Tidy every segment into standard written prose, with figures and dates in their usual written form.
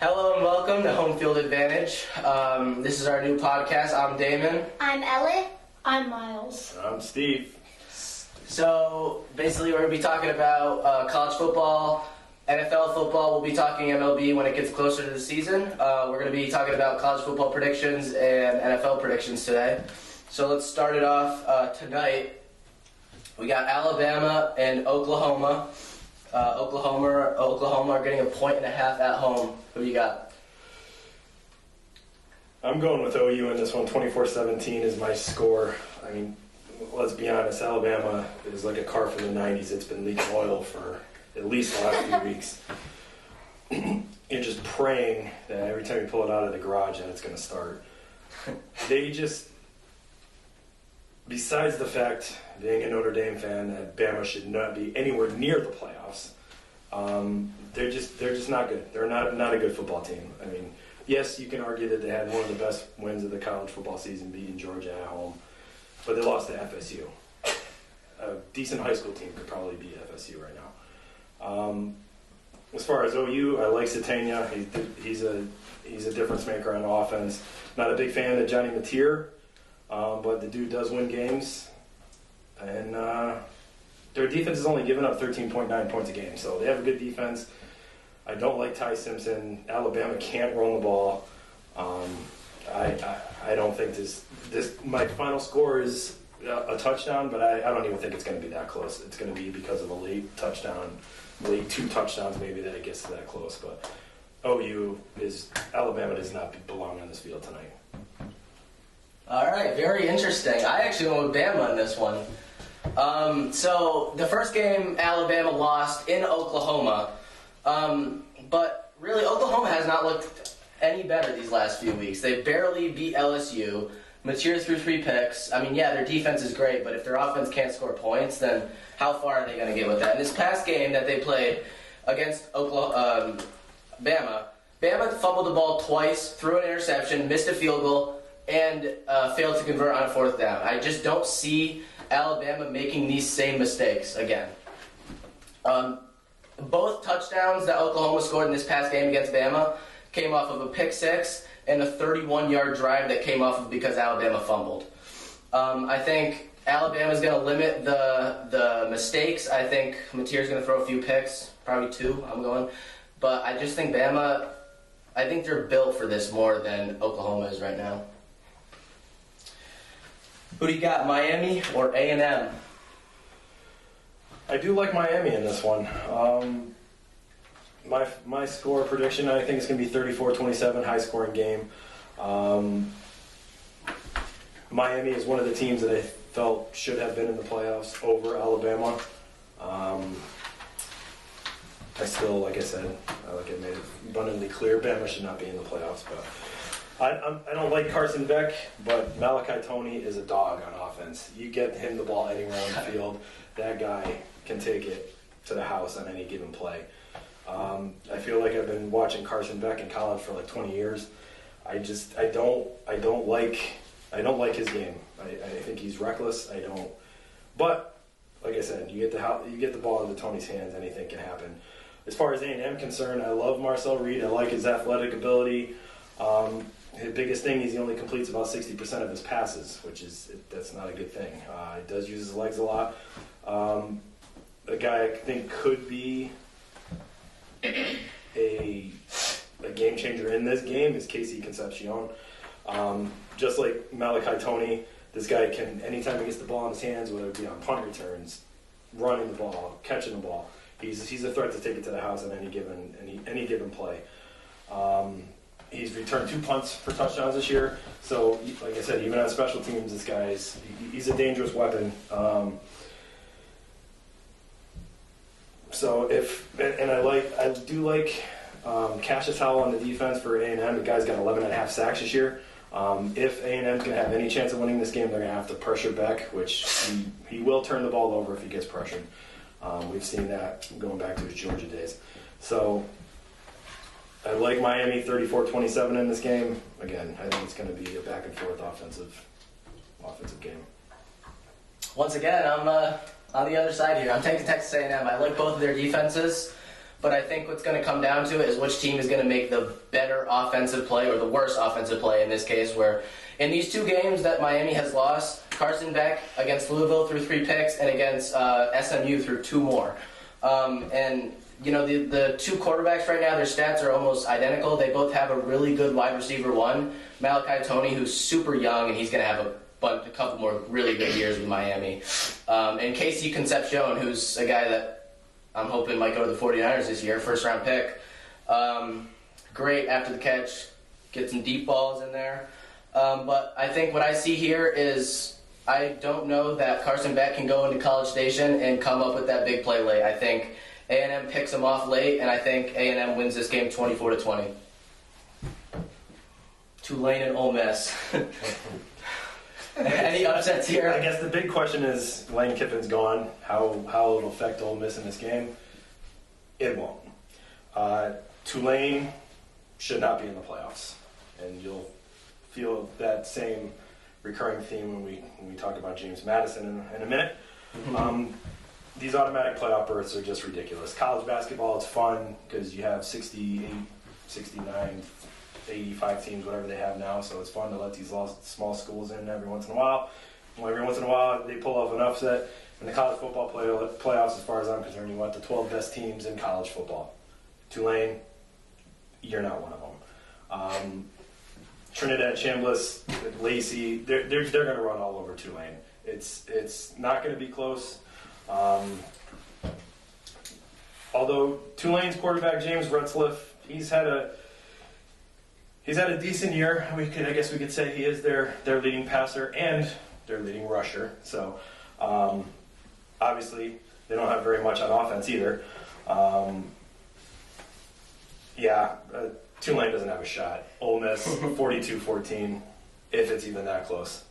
Hello and welcome to Home Field Advantage. This is our new podcast. I'm Damon. I'm Ellie. I'm Miles. I'm Steve. So basically we're going to be talking about college football, NFL football. We'll be talking MLB when it gets closer to the season. We're going to be talking about college football predictions and NFL predictions today. So let's start it off tonight. We got Alabama and Oklahoma. Oklahoma are getting 1.5 points at home. Who you got? I'm going with OU in this one. 24-17 is my score. I mean, let's be honest, Alabama is like a car from the 90s. It's been leaking oil for at least the last few weeks. You're just praying that every time you pull it out of the garage that it's going to start. They just, besides the fact, being a Notre Dame fan, that Bama should not be anywhere near the playoffs, they're just not good. They're not a good football team. I mean, yes, you can argue that they had one of the best wins of the college football season, beating Georgia at home, but they lost to FSU. A decent high school team could probably beat FSU right now. As far as OU, I like Satania. He's a difference maker on offense. Not a big fan of Johnny Mateer, but the dude does win games. And their defense has only given up 13.9 points a game, so they have a good defense. I don't like Ty Simpson. Alabama can't run the ball. I don't think this. My final score is a touchdown, but I don't even think it's going to be that close. It's going to be because of a late touchdown, late 2 touchdowns maybe that it gets to that close. But Alabama does not belong on this field tonight. All right, very interesting. I actually went with Bama in this one. So the first game, Alabama lost in Oklahoma. But really, Oklahoma has not looked any better these last few weeks. They barely beat LSU. Mateer threw 3 picks. I mean, yeah, their defense is great, but if their offense can't score points, then how far are they going to get with that? In this past game that they played against Bama fumbled the ball twice, threw an interception, missed a field goal, and failed to convert on a 4th down. I just don't see Alabama making these same mistakes again. Both touchdowns that Oklahoma scored in this past game against Bama came off of a pick 6 and a 31-yard drive that came off of because Alabama fumbled. I think Alabama's going to limit the mistakes. I think Mateer's going to throw a few picks, probably 2, I'm going. But I just think Bama, I think they're built for this more than Oklahoma is right now. Who do you got, Miami or A&M? I do like Miami in this one. My score prediction, I think it's going to be 34-27, high-scoring game. Miami is one of the teams that I felt should have been in the playoffs over Alabama. I still, like I said, I made it abundantly clear, Bama should not be in the playoffs. But I don't like Carson Beck, but Malachi Toney is a dog on offense. You get him the ball anywhere on the field, that guy can take it to the house on any given play. I feel like I've been watching Carson Beck in college for like 20 years. I don't like his game. I think he's reckless. But like I said, you get the ball into Tony's hands, anything can happen. As far as A&M concerned, I love Marcel Reed. I like his athletic ability. His biggest thing is he only completes about 60% of his passes, that's not a good thing. He does use his legs a lot. A guy I think could be a game changer in this game is Casey Concepcion. Just like Malachi Toney, this guy can, anytime he gets the ball in his hands, whether it be on punt returns, running the ball, catching the ball, he's a threat to take it to the house on any given play. He's returned 2 punts for touchdowns this year. So, like I said, even on special teams, this guy he's a dangerous weapon. I do like Cassius Howell on the defense for A&M. The guy's got 11.5 sacks this year. If A&M's going to have any chance of winning this game, they're going to have to pressure Beck, which he will turn the ball over if he gets pressured. We've seen that going back to his Georgia days. So I like Miami 34-27 in this game. Again, I think it's going to be a back-and-forth offensive game. Once again, I'm on the other side here. I'm taking Texas A&M. I like both of their defenses, But I think what's going to come down to it is which team is going to make the better offensive play or the worse offensive play in this case, where in these 2 games that Miami has lost, Carson Beck against Louisville threw 3 picks and against SMU threw 2 more. And, you know, the 2 quarterbacks right now, their stats are almost identical. They both have a really good wide receiver 1, Malachi Toney, who's super young, and he's going to have a couple more really good years with Miami. And Casey Concepcion, who's a guy that I'm hoping might go to the 49ers this year, first-round pick. Great after the catch, get some deep balls in there. But I think what I see here is I don't know that Carson Beck can go into College Station and come up with that big play late. I think A&M picks him off late, and I think A&M wins this game 24-20. Tulane and Ole Miss. Any upsets here? I guess the big question is, Lane Kiffin's gone. How it'll affect Ole Miss in this game? It won't. Tulane should not be in the playoffs, and you'll feel that same recurring theme when we talk about James Madison in a minute. Mm-hmm. These automatic playoff berths are just ridiculous. College basketball, it's fun because you have 68, 69, 85 teams, whatever they have now, so it's fun to let these small schools in every once in a while. Every once in a while, they pull off an upset. In the college football playoffs, as far as I'm concerned, you want the 12 best teams in college football. Tulane, you're not one of them. Trinidad, Chambliss, Lacey, they're going to run all over Tulane. It's not going to be close. Although Tulane's quarterback James Retzlaff, he's had a decent year. I guess we could say he is their leading passer and their leading rusher. So obviously they don't have very much on offense either. Tulane doesn't have a shot. Ole Miss 42-14, if it's even that close.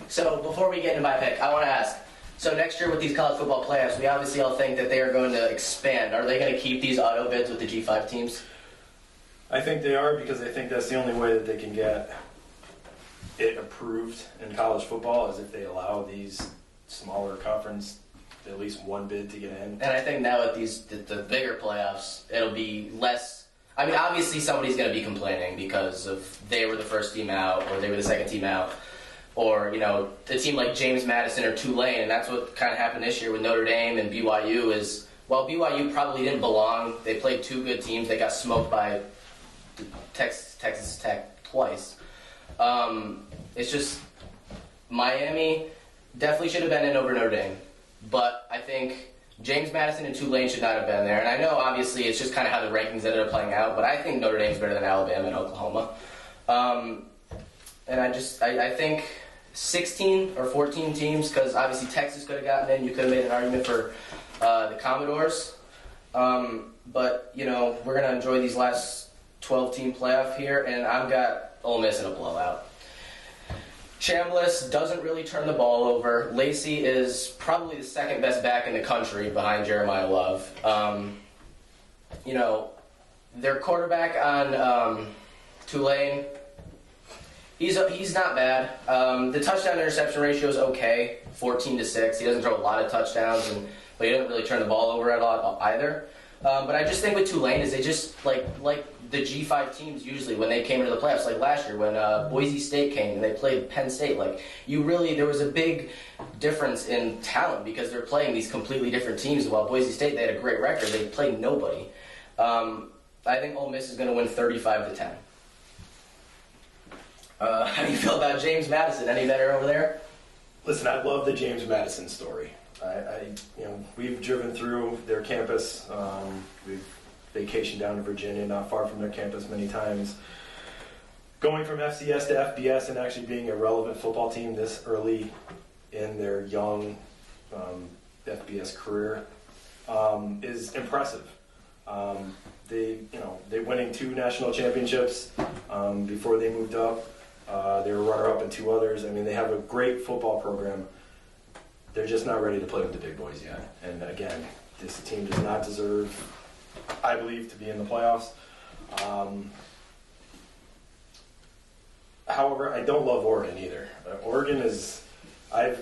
So before we get into my pick, I want to ask, so next year with these college football playoffs, we obviously all think that they are going to expand. Are they going to keep these auto bids with the G5 teams? I think they are, because I think that's the only way that they can get it approved in college football, is if they allow these smaller conference at least one bid to get in. And I think now with the bigger playoffs, it'll be less. I mean, obviously somebody's going to be complaining because of they were the first team out or they were the second team out, or a team like James Madison or Tulane, and that's what kind of happened this year with Notre Dame and BYU. Is while BYU probably didn't belong, they played 2 good teams. They got smoked by Texas Tech twice. It's just Miami definitely should have been in over Notre Dame, but I think James Madison and Tulane should not have been there. And I know obviously it's just kind of how the rankings ended up playing out, but I think Notre Dame's better than Alabama and Oklahoma. And I think 16 or 14 teams, because obviously Texas could have gotten in. You could have made an argument for the Commodores. But we're going to enjoy these last 12-team playoff here, and I've got Ole Miss in a blowout. Chambliss doesn't really turn the ball over. Lacey is probably the second best back in the country behind Jeremiah Love. Their quarterback on Tulane, he's not bad. The touchdown interception ratio is okay, 14-6. He doesn't throw a lot of touchdowns, but he doesn't really turn the ball over a lot either. But I just think with Tulane is they just like the G5 teams usually when they came into the playoffs, like last year when Boise State came and they played Penn State. There was a big difference in talent because they're playing these completely different teams. While Boise State, they had a great record, they played nobody. I think Ole Miss is going to win 35-10. How do you feel about James Madison? Any better over there? Listen, I love the James Madison story. We've driven through their campus. We've vacationed down to Virginia, not far from their campus many times. Going from FCS to FBS and actually being a relevant football team this early in their young FBS career is impressive. They winning 2 national championships before they moved up. They were runner-up in 2 others. I mean, they have a great football program. They're just not ready to play with the big boys yet. And again, this team does not deserve, I believe, to be in the playoffs. However, I don't love Oregon either. Oregon is, I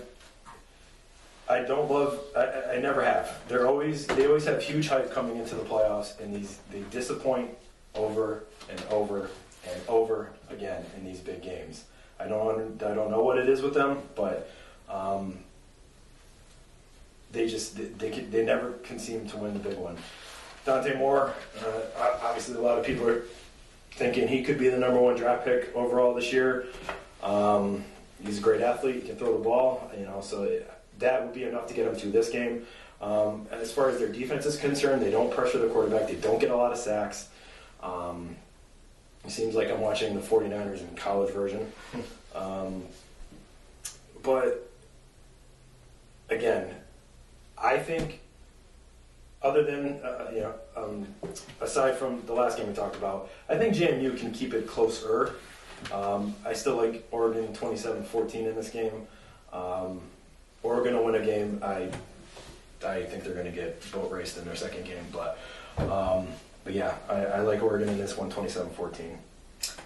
I don't love. I never have. They always have huge hype coming into the playoffs, and they disappoint over and over and over again in these big games. I don't know what it is with them, but they never can seem to win the big one. Dante Moore, obviously a lot of people are thinking he could be the number 1 draft pick overall this year. He's a great athlete. He can throw the ball, so that would be enough to get him through this game. As far as their defense is concerned, they don't pressure the quarterback. They don't get a lot of sacks. It seems like I'm watching the 49ers in college version. But, again, I think other than, aside from the last game we talked about, I think JMU can keep it closer. I still like Oregon 27-14 in this game. Oregon will win a game. I think they're going to get boat raced in their second game. But yeah, I like Oregon in this one, 27-14.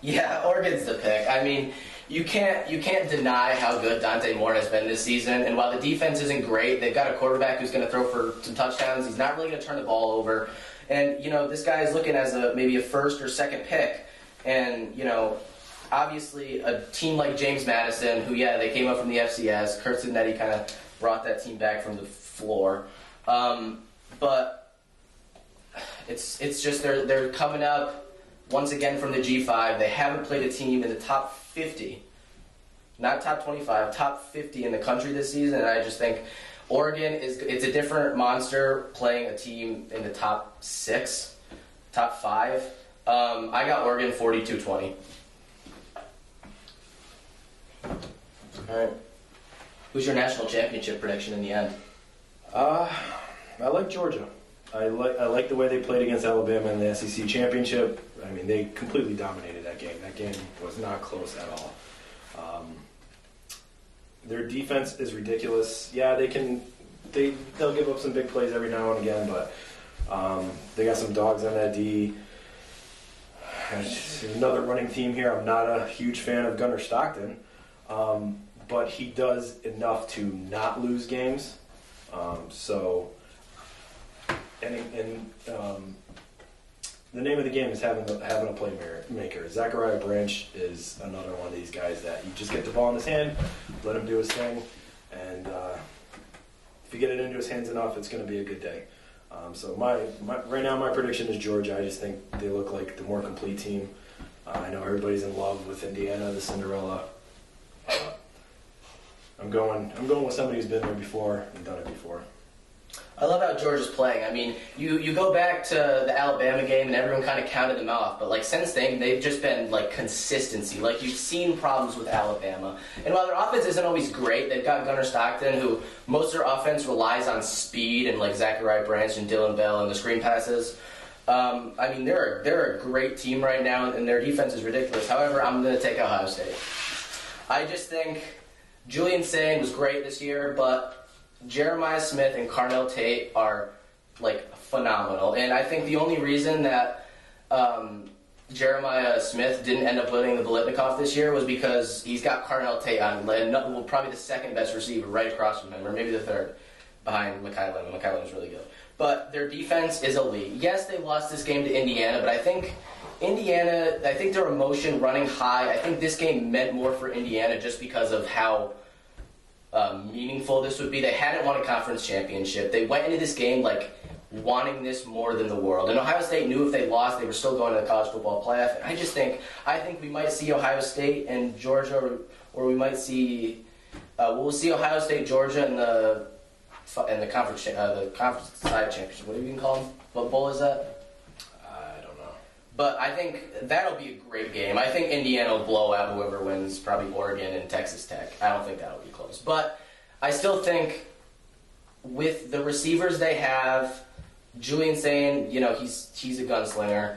Yeah, Oregon's the pick. I mean, you can't deny how good Dante Moore has been this season. And while the defense isn't great, they've got a quarterback who's going to throw for some touchdowns. He's not really going to turn the ball over. And, this guy is looking as maybe a first or second pick. And, obviously a team like James Madison, who, they came up from the FCS. Kurt Signetti kind of brought that team back from the floor. But it's just they're coming up once again from the G5. They haven't played a team in the top 50, not top 25, top 50 in the country this season. And I just think Oregon it's a different monster playing a team in the top 6, top 5. I got Oregon 42-20. All right. Who's your national championship prediction in the end? I like Georgia. I like the way they played against Alabama in the SEC championship. I mean, they completely dominated that game. That game was not close at all. Their defense is ridiculous. Yeah, they'll give up some big plays every now and again, but they got some dogs on that D. Another running theme here. I'm not a huge fan of Gunnar Stockton, but he does enough to not lose games. The name of the game is having a playmaker. Zachariah Branch is another one of these guys that you just get the ball in his hand, let him do his thing, and if you get it into his hands enough, it's going to be a good day. So right now my prediction is Georgia. I just think they look like the more complete team. I know everybody's in love with Indiana, the Cinderella. I'm going with somebody who's been there before and done it before. I love how Georgia's playing. I mean, you go back to the Alabama game and everyone kind of counted them off, but since then they've just been consistency. You've seen problems with Alabama, and while their offense isn't always great, they've got Gunnar Stockton, who most of their offense relies on speed and Zachariah Branch and Dylan Bell and the screen passes. I mean, they're a great team right now, and their defense is ridiculous. However, I'm going to take Ohio State. I just think Julian Sain was great this year, but Jeremiah Smith and Carnell Tate are phenomenal, and I think the only reason that Jeremiah Smith didn't end up winning the Biletnikoff this year was because he's got Carnell Tate on probably the second best receiver right across from him, or maybe the third behind McKylen. McKylen is really good, but their defense is elite. Yes, they lost this game to Indiana, but I think their emotion running high. I think this game meant more for Indiana just because of how meaningful this would be. They hadn't won a conference championship. They went into this game wanting this more than the world. And Ohio State knew if they lost, they were still going to the college football playoff. And I think we might see Ohio State and Georgia, or we might see we'll see Ohio State, Georgia in the conference side championship. What do you even call them? What bowl is that? But I think that'll be a great game. I think Indiana will blow out whoever wins, probably Oregon and Texas Tech. I don't think that'll be close. But I still think with the receivers they have, Julian Sain, he's a gunslinger.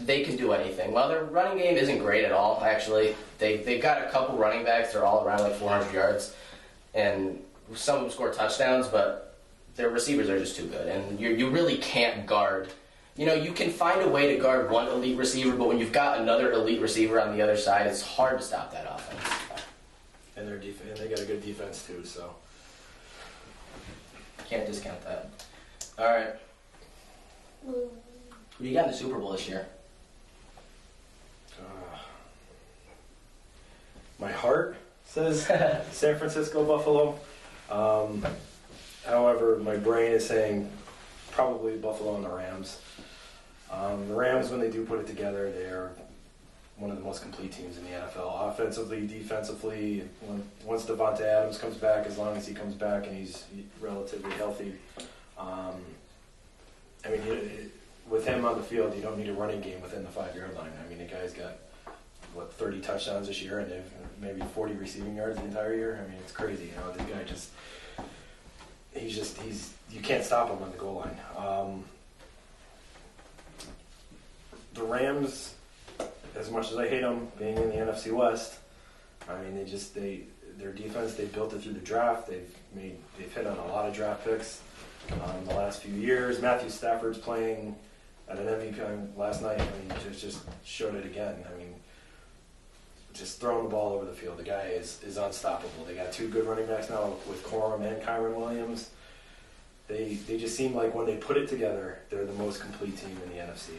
They can do anything. Well, their running game isn't great at all, actually. They've got a couple running backs. They're all around 400 yards. And some of them score touchdowns, but their receivers are just too good. And you really can't guard. You can find a way to guard one elite receiver, but when you've got another elite receiver on the other side, it's hard to stop that offense. And they got a good defense too. So, Can't discount that. All right. Who do you got in the Super Bowl this year? My heart says San Francisco, Buffalo. However, my brain is saying probably Buffalo and the Rams. The Rams, when they do put it together, they are one of the most complete teams in the NFL, offensively, defensively. Once Davante Adams comes back, as long as he comes back and he's relatively healthy, I mean, with him on the field, you don't need a running game within the 5-yard line. I mean, the guy's got 30 touchdowns this year, and they've maybe 40 receiving yards the entire year. I mean, it's crazy. You know, the guy he's you can't stop him on the goal line. The Rams, as much as I hate them being in the NFC West, I mean, their defense, they built it through the draft. They've hit on a lot of draft picks the last few years. Matthew Stafford's playing at an MVP last night. I mean, just showed it again. I mean, just throwing the ball over the field. The guy is unstoppable. They got 2 good running backs now with Corum and Kyron Williams. They just seem like when they put it together, they're the most complete team in the NFC.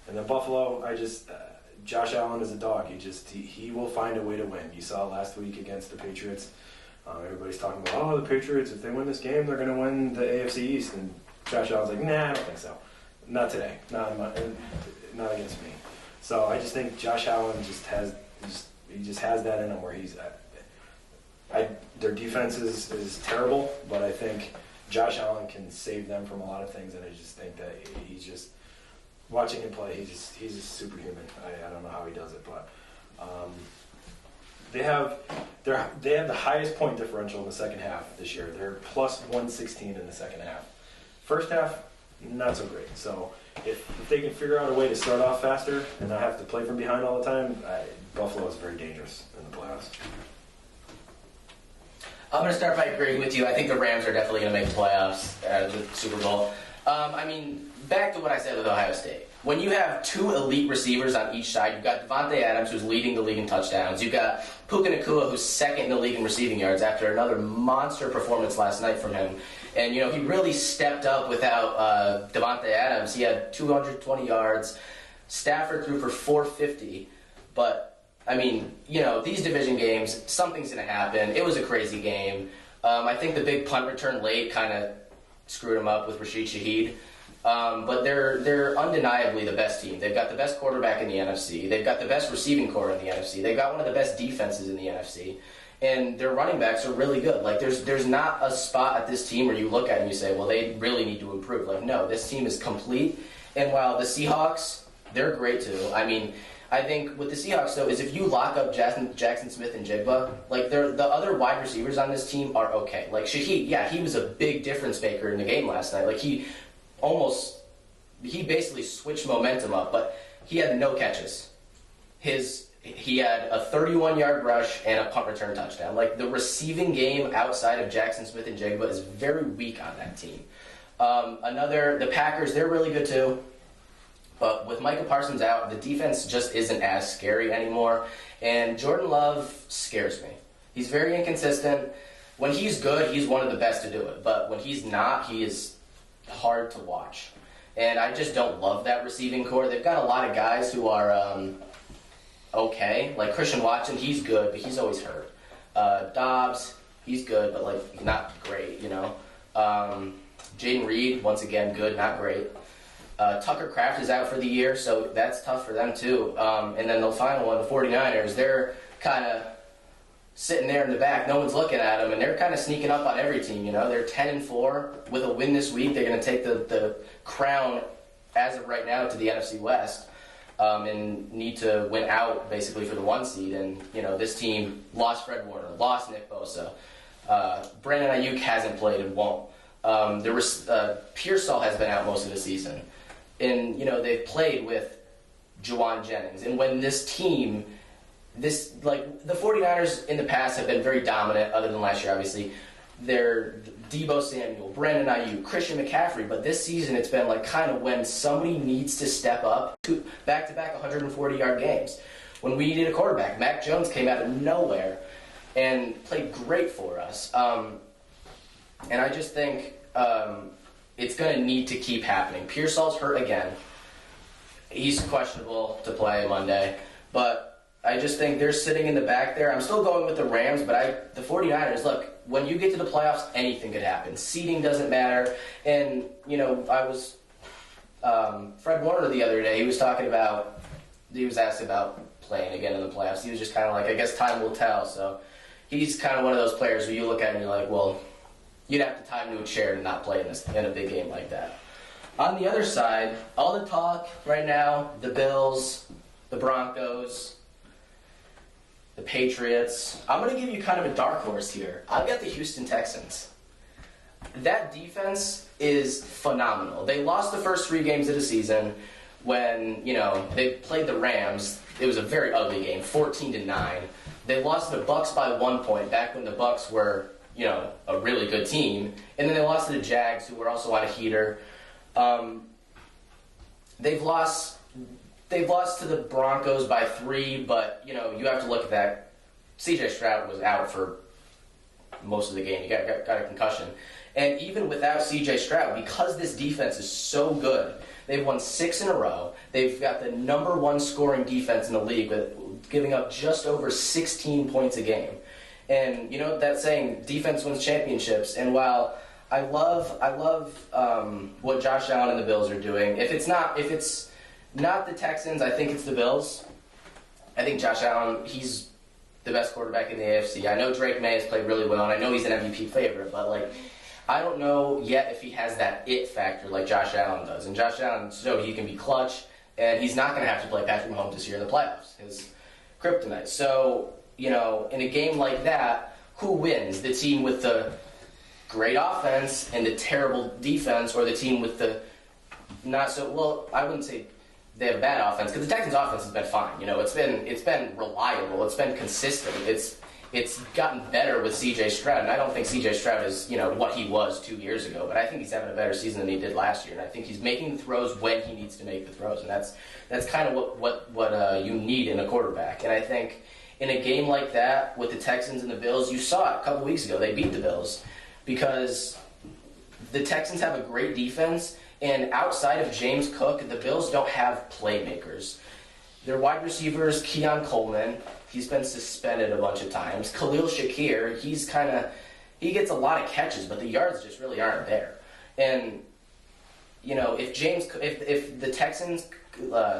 And then Buffalo, Josh Allen is a dog. He will find a way to win. You saw it last week against the Patriots. Everybody's talking about, the Patriots, if they win this game, they're going to win the AFC East. And Josh Allen's like, nah, I don't think so. Not today. Not against me. So I just think Josh Allen just has that in him where their defense is terrible, but I think Josh Allen can save them from a lot of things, and I just think that he's just, watching him play, he's just superhuman. I don't know how he does it, but they have the highest point differential in the second half this year. They're plus 116 in the second half. First half, not so great. So if they can figure out a way to start off faster and not have to play from behind all the time, Buffalo is very dangerous in the playoffs. I'm going to start by agreeing with you. I think the Rams are definitely going to make playoffs at the Super Bowl. I mean, back to what I said with Ohio State. When you have 2 elite receivers on each side, you've got Davante Adams, who's leading the league in touchdowns. You've got Puka Nacua, who's second in the league in receiving yards after another monster performance last night from him. And, you know, he really stepped up without Davante Adams. He had 220 yards. Stafford threw for 450. But, I mean, you know, these division games, something's going to happen. It was a crazy game. I think the big punt return late kind of screwed him up with Rashid Shaheed. But they're undeniably the best team. They've got the best quarterback in the NFC. They've got the best receiving core in the NFC. They've got one of the best defenses in the NFC. And their running backs are really good. Like, there's not a spot at this team where you look at it and you say, well, they really need to improve. Like, no, this team is complete. And while the Seahawks, they're great too. I mean, I think with the Seahawks, though, is if you lock up Jackson Smith and Jigba, like, the other wide receivers on this team are okay. Like, Shaheed, yeah, he was a big difference maker in the game last night. Like, he basically switched momentum up, but he had no catches. He had a 31-yard rush and a punt return touchdown. Like, the receiving game outside of Jackson Smith and Jigba is very weak on that team. The Packers, they're really good too. But with Micah Parsons out, the defense just isn't as scary anymore. And Jordan Love scares me. He's very inconsistent. When he's good, he's one of the best to do it. But when he's not, he is hard to watch. And I just don't love that receiving core. They've got a lot of guys who are okay. Like Christian Watson, he's good, but he's always hurt. Dobbs, he's good, but like not great, you know. Jaden Reed, once again, good, not great. Tucker Kraft is out for the year, so that's tough for them too. And then the final one, the 49ers, they're kind of sitting there in the back. No one's looking at them, and they're kind of sneaking up on every team, you know. They're 10-4. With a win this week, they're going to take the crown, as of right now, to the NFC West, and need to win out, basically, for the 1 seed. And, you know, this team lost Fred Warner, lost Nick Bosa. Brandon Ayuk hasn't played and won't. Pearsall has been out most of the season. And, you know, they've played with Juwan Jennings. And when this team... the 49ers in the past have been very dominant, other than last year, obviously. They're Deebo Samuel, Brandon Ayuk, Christian McCaffrey, but this season it's been like kind of when somebody needs to step up to back-to-back 140-yard games. When we needed a quarterback, Mac Jones came out of nowhere and played great for us. And I just think it's going to need to keep happening. Pearsall's hurt again. He's questionable to play Monday. But I just think they're sitting in the back there. I'm still going with the Rams, but the 49ers, look, when you get to the playoffs, anything could happen. Seeding doesn't matter. And, I was Fred Warner the other day, he was asked about playing again in the playoffs. He was just kind of like, I guess time will tell. So he's kind of one of those players who you look at and you're like, well, you'd have to tie him to a chair to not play in a big game like that. On the other side, all the talk right now, the Bills, the Broncos, the Patriots. I'm going to give you kind of a dark horse here. I've got the Houston Texans. That defense is phenomenal. They lost the first 3 games of the season when, they played the Rams. It was a very ugly game, 14-9. They lost to the Bucs by 1 point back when the Bucs were, a really good team. And then they lost to the Jags, who were also on a heater. They've lost to the Broncos by 3, but, you have to look at that. C.J. Stroud was out for most of the game. He got a concussion. And even without C.J. Stroud, because this defense is so good, they've won 6 in a row. They've got the number 1 scoring defense in the league, with giving up just over 16 points a game. And that saying, defense wins championships. And while I love what Josh Allen and the Bills are doing, if it's not the Texans, I think it's the Bills. I think Josh Allen, he's the best quarterback in the AFC. I know Drake May has played really well, and I know he's an MVP favorite, but I don't know yet if he has that it factor like Josh Allen does. And Josh Allen showed he can be clutch, and he's not going to have to play Patrick Mahomes this year in the playoffs, his kryptonite. So, in a game like that, who wins? The team with the great offense and the terrible defense, or the team with the not so, well, I wouldn't say they have a bad offense, because the Texans' offense has been fine. It's been reliable. It's been consistent. It's gotten better with C.J. Stroud, and I don't think C.J. Stroud is what he was 2 years ago, but I think he's having a better season than he did last year, and I think he's making the throws when he needs to make the throws, and that's kind of what you need in a quarterback. And I think in a game like that with the Texans and the Bills, you saw it a couple weeks ago. They beat the Bills because the Texans have a great defense. And outside of James Cook, the Bills don't have playmakers. Their wide receivers, Keon Coleman, he's been suspended a bunch of times. Khalil Shakir, he gets a lot of catches, but the yards just really aren't there. And, if the Texans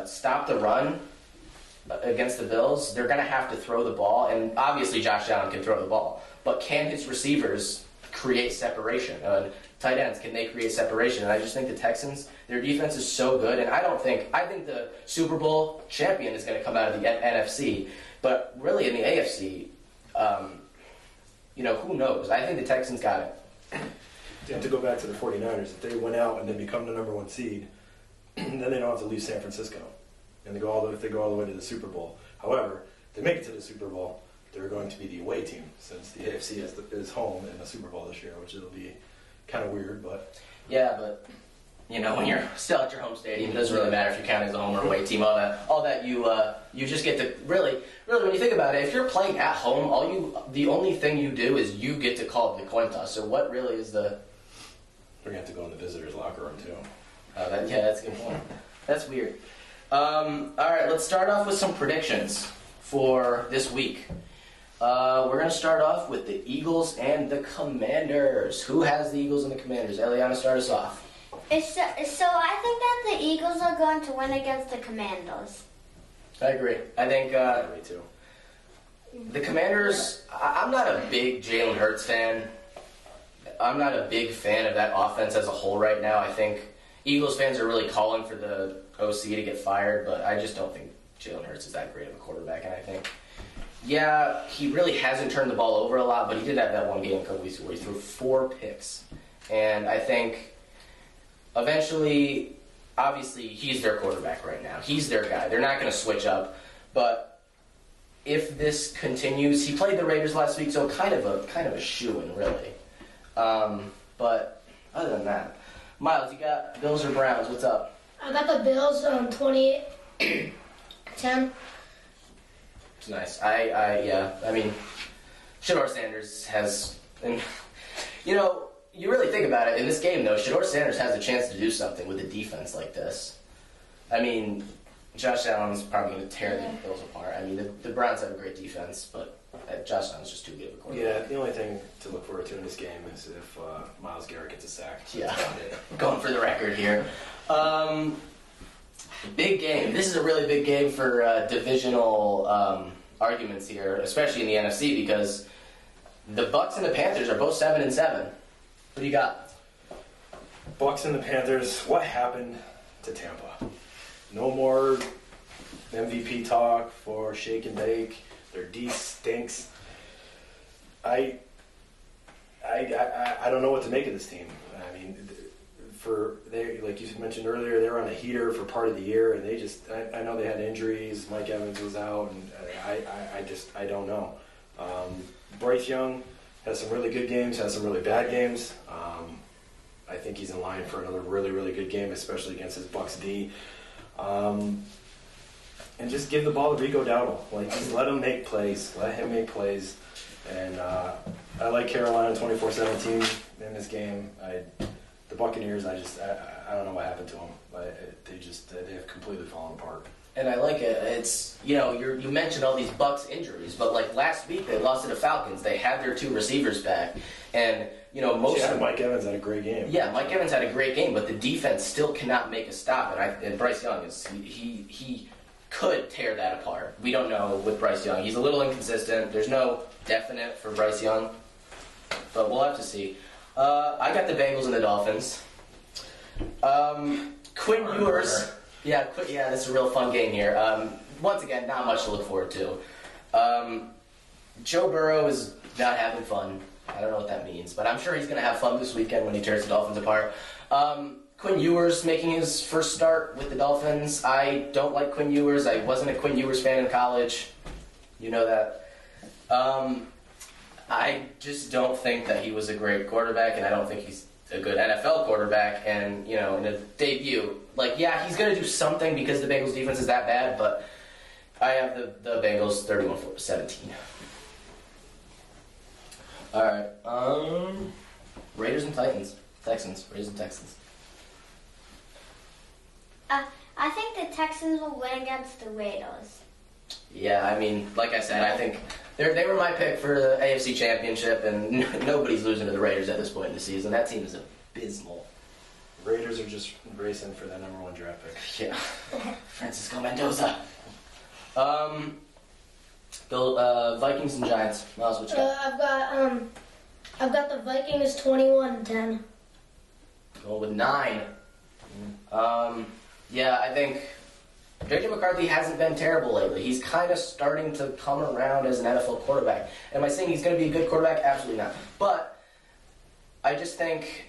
stop the run against the Bills, they're going to have to throw the ball. And obviously Josh Allen can throw the ball. But can his receivers create separation? Tight ends, can they create separation? And I just think the Texans, their defense is so good, and I think the Super Bowl champion is going to come out of the NFC, but really in the AFC, who knows? I think the Texans got it. You have to go back to the 49ers. If they win out and they become the number 1 seed, then they don't have to leave San Francisco, and they go all the way to the Super Bowl. However, if they make it to the Super Bowl, they're going to be the away team, since the AFC is home in the Super Bowl this year, which it'll be kind of weird, but... Yeah, but, when you're still at your home stadium, it doesn't really matter if you count as a home or away team. All that you just get to... Really, when you think about it, if you're playing at home, the only thing you do is you get to call the coin toss. So what really is the... We're going to have to go in the visitors' locker room, too. That's a good point. That's weird. All right, let's start off with some predictions for this week. We're going to start off with the Eagles and the Commanders. Who has the Eagles and the Commanders? Eliana, start us off. So I think that the Eagles are going to win against the Commanders. I agree. I think Me too. the Commanders, I'm not a big Jalen Hurts fan. I'm not a big fan of that offense as a whole right now. I think Eagles fans are really calling for the OC to get fired, but I just don't think Jalen Hurts is that great of a quarterback, and I think... Yeah, he really hasn't turned the ball over a lot, but he did have that one game a couple weeks ago where he threw 4 picks. And I think eventually, obviously, he's their quarterback right now. He's their guy. They're not going to switch up. But if this continues, he played the Raiders last week, so kind of a shoo-in, really. But other than that, Miles, you got Bills or Browns? What's up? I got the Bills 28-10. It's nice. I mean, Shedeur Sanders has, and you you really think about it, in this game, though, Shedeur Sanders has a chance to do something with a defense like this. I mean, Josh Allen's probably going to tear the Bills apart. I mean, the Browns have a great defense, but Josh Allen's just too good of a quarterback. Yeah, the only thing to look forward to in this game is if Myles Garrett gets a sack. Yeah, going for the record here. Big game. This is a really big game for divisional arguments here, especially in the NFC, because the Bucs and the Panthers are both 7-7. What do you got? Bucs and the Panthers. What happened to Tampa? No more MVP talk for Shake and Bake. Their D stinks. I don't know what to make of this team. I mean, they like you mentioned earlier, they were on a heater for part of the year, and they just I know they had injuries. Mike Evans was out, and I don't know. Bryce Young has some really good games, has some really bad games. I think he's in line for another really, really good game, especially against his Bucs D. And just give the ball to Rico Dowdle. Like, just let him make plays. Let him make plays. And I like Carolina 24-7 team in this game. The Buccaneers, I don't know what happened to them. They have completely fallen apart. And I like it. It's, you mentioned all these Bucs injuries, but like last week they lost to the Falcons. They had their two receivers back, and Mike Evans had a great game. Yeah, Mike Evans had a great game, but the defense still cannot make a stop. And Bryce Young he could tear that apart. We don't know with Bryce Young. He's a little inconsistent. There's no definite for Bryce Young, but we'll have to see. I got the Bengals and the Dolphins. Quinn Ewers. Yeah, this is a real fun game here. Once again, not much to look forward to. Joe Burrow is not having fun. I don't know what that means, but I'm sure he's going to have fun this weekend when he tears the Dolphins apart. Quinn Ewers making his first start with the Dolphins. I don't like Quinn Ewers. I wasn't a Quinn Ewers fan in college. You know that. I just don't think that he was a great quarterback, and I don't think he's a good NFL quarterback. And, in a debut, he's going to do something because the Bengals defense is that bad, but I have the Bengals 31-17. All right. Raiders and Texans. Raiders and Texans. I think the Texans will win against the Raiders. Yeah, I mean, like I said, I think they were my pick for the AFC Championship, and nobody's losing to the Raiders at this point in the season. That team is abysmal. Raiders are just racing for that number 1 draft pick. Yeah. Francisco Mendoza. Vikings and Giants. Miles, what you got? I've got the Vikings 21-10. Going with 9. Yeah, I think J.J. McCarthy hasn't been terrible lately. He's kind of starting to come around as an NFL quarterback. Am I saying he's going to be a good quarterback? Absolutely not. But I just think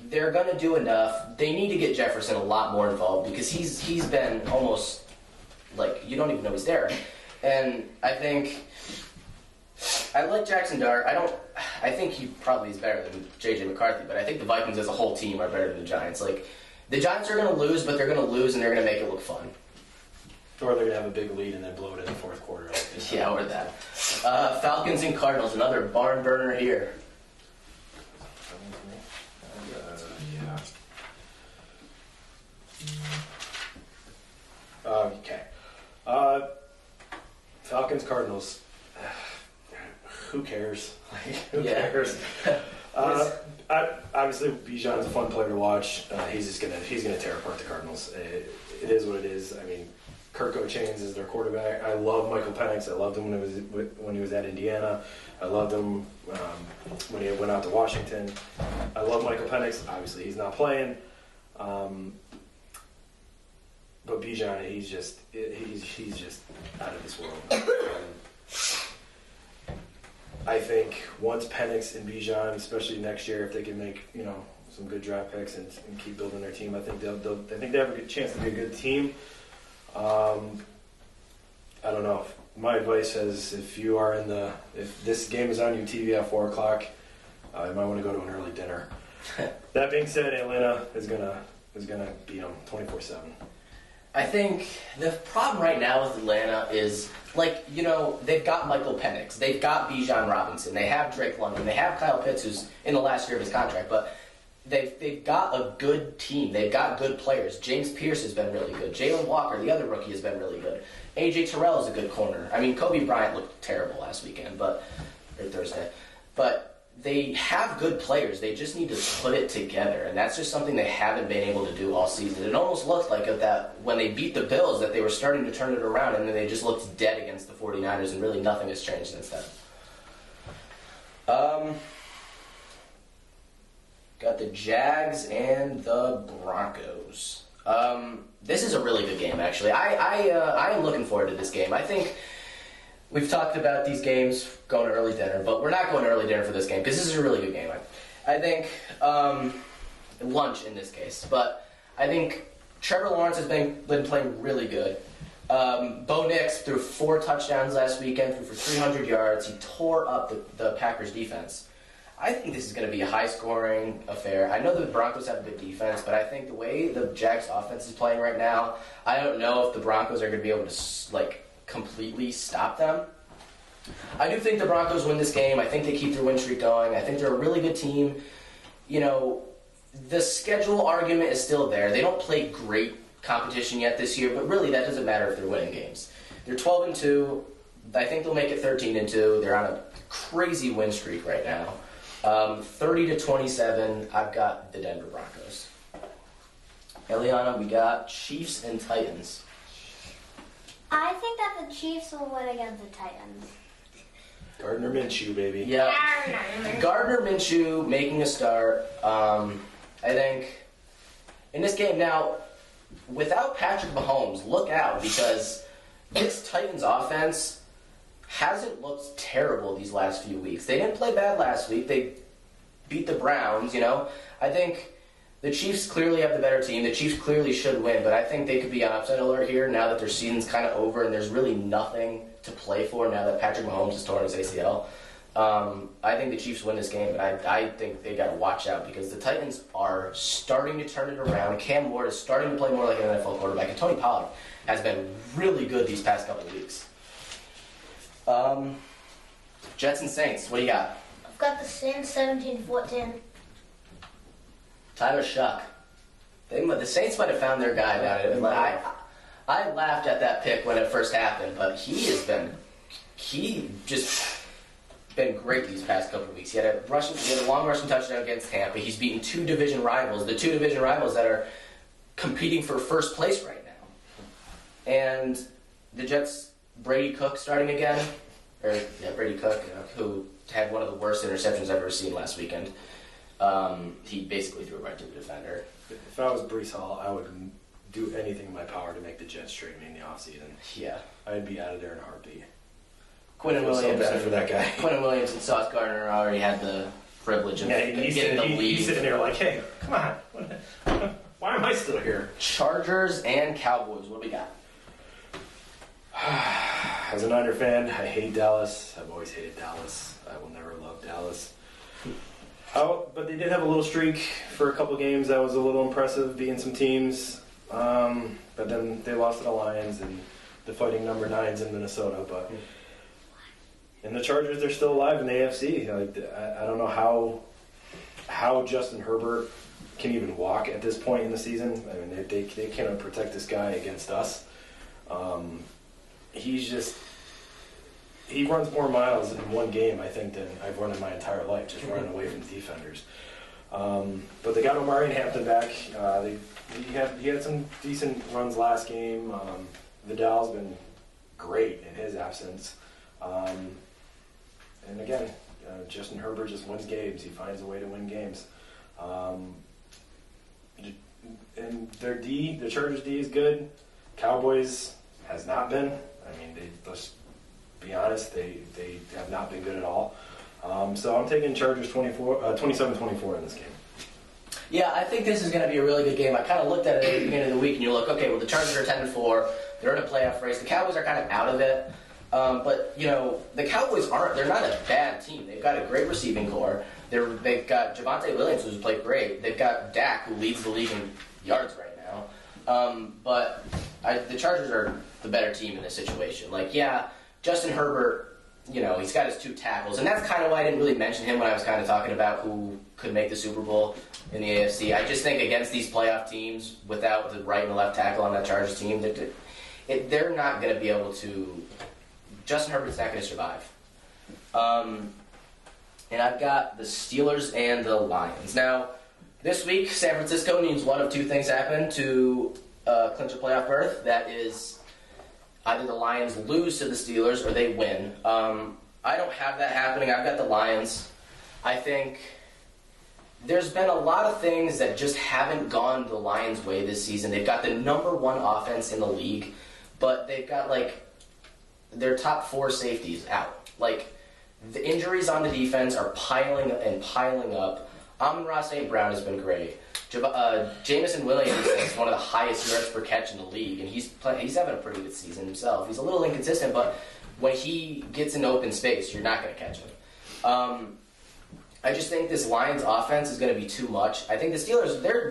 they're going to do enough. They need to get Jefferson a lot more involved because he's been almost like you don't even know he's there. And I think I like Jackson Dart. I think he probably is better than J.J. McCarthy, but I think the Vikings as a whole team are better than the Giants. The Giants are going to lose, but they're going to lose and they're going to make it look fun. Or they're going to have a big lead and then blow it in the fourth quarter. Yeah, or that. Falcons and Cardinals, another barn burner here. Okay. Falcons, Cardinals. Who cares? Who cares? Obviously, Bijan's a fun player to watch. He's gonna tear apart the Cardinals. It is what it is. I mean, Kirk Chains is their quarterback. I love Michael Penix. I loved him when he was at Indiana. I loved him when he went out to Washington. I love Michael Penix. Obviously, he's not playing. But Bijan, he's just out of this world. I think once Penix and Bijan, especially next year, if they can make some good draft picks and keep building their team, I think they have a good chance to be a good team. I don't know. My advice is if this game is on your TV at 4:00, you might want to go to an early dinner. That being said, Atlanta is gonna beat them 24-7. I think the problem right now with Atlanta is, they've got Michael Penix, they've got Bijan Robinson, they have Drake London, they have Kyle Pitts, who's in the last year of his contract, but they've got a good team. They've got good players. James Pierce has been really good. Jalen Walker, the other rookie, has been really good. A.J. Terrell is a good corner. I mean, Kobe Bryant looked terrible last weekend, or Thursday. But they have good players. They just need to put it together, and that's just something they haven't been able to do all season. It almost looked like that when they beat the Bills that they were starting to turn it around, and then they just looked dead against the 49ers, and really nothing has changed since then. Got the Jags and the Broncos. This is a really good game, actually. I am looking forward to this game. I think we've talked about these games going to early dinner, but we're not going to early dinner for this game because this is a really good game. I think lunch in this case, but I think Trevor Lawrence has been playing really good. Bo Nix threw 4 touchdowns last weekend, threw for 300 yards. He tore up the Packers' defense. I think this is going to be a high-scoring affair. I know the Broncos have a good defense, but I think the way the Jags' offense is playing right now, I don't know if the Broncos are going to be able to completely stop them. I do think the Broncos win this game. I think they keep their win streak going. I think they're a really good team. The schedule argument is still there. They don't play great competition yet this year, but really that doesn't matter if they're winning games. They're 12-2. I think they'll make it 13-2. They're on a crazy win streak right now. 30-27, I've got the Denver Broncos. Eliana, we got Chiefs and Titans. I think that the Chiefs will win against the Titans. Gardner Minshew, baby. Yeah. Gardner Minshew making a start. I think in this game now, without Patrick Mahomes, look out, because this Titans offense hasn't looked terrible these last few weeks. They didn't play bad last week. They beat the Browns, I think the Chiefs clearly have the better team. The Chiefs clearly should win, but I think they could be on upset alert here now that their season's kind of over and there's really nothing to play for now that Patrick Mahomes has torn his ACL. I think the Chiefs win this game, but I think they got to watch out because the Titans are starting to turn it around. Cam Ward is starting to play more like an NFL quarterback, and Tony Pollard has been really good these past couple of weeks. Jets and Saints, what do you got? I've got the Saints 17-14. Tyler Shuck. The Saints might have found their guy down at I laughed at that pick when it first happened, but he just been great these past couple of weeks. He had a long rushing touchdown against Tampa. He's beaten 2 division rivals, the 2 division rivals that are competing for first place right now. And the Jets, Brady Cook starting again. Brady Cook, who had one of the worst interceptions I've ever seen last weekend. He basically threw it right to the defender. If I was Breece Hall, I would do anything in my power to make the Jets trade me in the offseason. Yeah. I'd be out of there in a heartbeat. Quentin I feel Williams. so bad for that guy. Quentin Williams and Sauce Gardner already had the privilege of getting the lead. He's sitting there like, hey, come on. Why am I still here? Chargers and Cowboys. What do we got? As a Niner fan, I hate Dallas. I've always hated Dallas. I will never love Dallas. But they did have a little streak for a couple games that was a little impressive, beating some teams. But then they lost to the Lions and the fighting number 9s in Minnesota. And the Chargers, they're still alive in the AFC. I don't know how Justin Herbert can even walk at this point in the season. I mean, they cannot protect this guy against us. He runs more miles in one game, I think, than I've run in my entire life, just running away from defenders. But they got Omari and Hampton back. He had some decent runs last game. Vidal's been great in his absence. And again, Justin Herbert just wins games. He finds a way to win games. And the Chargers D is good. Cowboys has not been. I mean, let's be honest, they have not been good at all. So I'm taking Chargers 27-24 in this game. Yeah, I think this is going to be a really good game. I kind of looked at it at the beginning of the week, and you're like, okay, well, the Chargers are 10-4. They're in a playoff race. The Cowboys are kind of out of it. But, the Cowboys they're not a bad team. They've got a great receiving core. They've got Javonte Williams, who's played great. They've got Dak, who leads the league in yards right now. but the Chargers are the better team in this situation. Like, yeah, Justin Herbert, he's got his 2 tackles, and that's kind of why I didn't really mention him when I was kind of talking about who could make the Super Bowl in the AFC. I just think against these playoff teams, without the right and the left tackle on that Chargers team, they're not going to be able to. Justin Herbert's not going to survive. And I've got the Steelers and the Lions. Now, this week, San Francisco needs one of 2 things happen to clinch a playoff berth. That is, either the Lions lose to the Steelers or they win. I don't have that happening. I've got the Lions. I think there's been a lot of things that just haven't gone the Lions' way this season. They've got the number 1 offense in the league, but they've got, their top 4 safeties out. The injuries on the defense are piling up. Amon-Ra St. Brown has been great. Jameson Williams is one of the highest yards per catch in the league, and he's having a pretty good season himself. He's a little inconsistent, but when he gets in open space, you're not going to catch him. I just think this Lions offense is going to be too much. I think the Steelers, they're